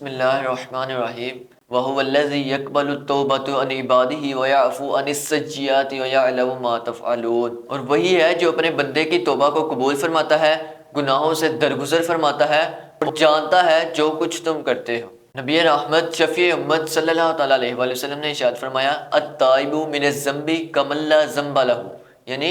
بسم اللہ الرحمن الرحیم وَهُوَ الَّذِي يَقْبَلُ التَّوْبَةَ عَنْ عِبَادِهِ وَيَعْفُو عَنِ السَّيِّئَاتِ وَيَعْلَمُ مَا تَفْعَلُونَ، اور وہی ہے جو اپنے بندے کی توبہ کو قبول فرماتا ہے، گناہوں سے درگزر فرماتا ہے اور جانتا ہے جو کچھ تم کرتے ہو۔ نبی رحمت شفیع امت صلی اللہ تعالیٰ علیہ وآلہ وسلم نے ارشاد فرمایا التائب من الذنب کمن لا ذنب لہ، یعنی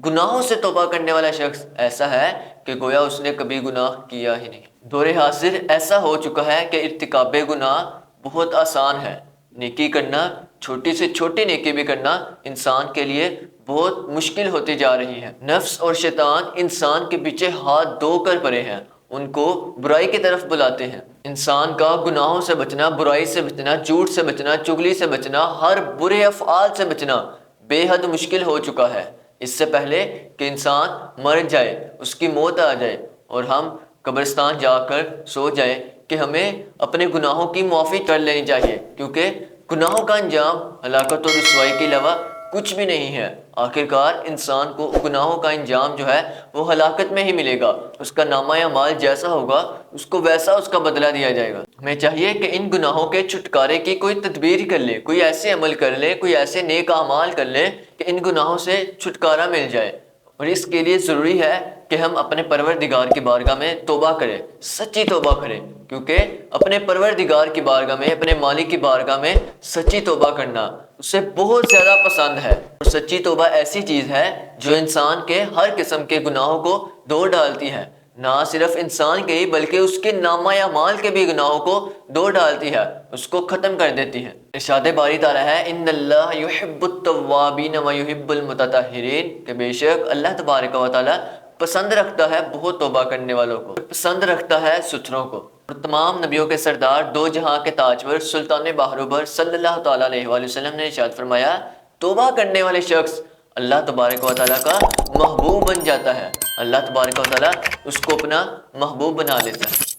گناہوں سے توبہ کرنے والا شخص ایسا ہے کہ گویا اس نے کبھی گناہ کیا ہی نہیں۔ دور حاضر ایسا ہو چکا ہے کہ ارتکاب گناہ بہت آسان ہے، نیکی کرنا، چھوٹی سے چھوٹی نیکی بھی کرنا انسان کے لیے بہت مشکل ہوتی جا رہی ہے۔ نفس اور شیطان انسان کے پیچھے ہاتھ دھو کر پڑے ہیں، ان کو برائی کی طرف بلاتے ہیں۔ انسان کا گناہوں سے بچنا، برائی سے بچنا، جھوٹ سے بچنا، چغلی سے بچنا، ہر برے افعال سے بچنا بے حد مشکل ہو چکا ہے، اس سے پہلے کہ انسان مر جائے، اس کی موت آ جائے اور ہم قبرستان جا کر سو جائیں کہ ہمیں اپنے گناہوں کی معافی کر لینی چاہیے، کیونکہ گناہوں کا انجام ہلاکت اور رسوائی کے علاوہ کچھ بھی نہیں ہے۔ آخرکار انسان کو گناہوں کا انجام جو ہے وہ ہلاکت میں ہی ملے گا، اس کا نامہ اعمال جیسا ہوگا اس کو ویسا اس کا بدلہ دیا جائے گا۔ ہمیں چاہیے کہ ان گناہوں کے چھٹکارے کی کوئی تدبیر کر لے، کوئی ایسے عمل کر لے، کوئی ایسے نیک اعمال کر لے کہ ان گناہوں سے چھٹکارا مل جائے، اور اس کے لیے ضروری ہے کہ ہم اپنے پروردگار کی بارگاہ میں توبہ کریں، سچی توبہ کریں، کیونکہ اپنے پروردگار کی بارگاہ میں، اپنے مالک کی بارگاہ میں سچی توبہ کرنا اسے بہت زیادہ پسند ہے۔ اور سچی توبہ ایسی چیز ہے جو انسان کے ہر قسم کے گناہوں کو دھو ڈالتی ہے، نہ صرف انسان کے ہی بلکہ اس کے نامہ اعمال کے بھی گناہوں کو دھو ڈالتی ہے، اس کو ختم کر دیتی ہے۔ ارشاد باری تعالیٰ ہے ان اللہ یحب التوابین ویحب المتطہرین، کہ بے شک اللہ تبارک و تعالیٰ پسند رکھتا ہے بہت توبہ کرنے والوں کو، پسند رکھتا ہے ستھروں کو۔ اور تمام نبیوں کے سردار، دو جہاں کے تاجور، سلطان بحر صلی اللہ تعالیٰ علیہ وآلہ وسلم نے ارشاد فرمایا توبہ کرنے والے شخص اللہ تبارک و تعالیٰ کا محبوب بن جاتا ہے، اللہ تبارک و تعالیٰ اس کو اپنا محبوب بنا لیتا ہے۔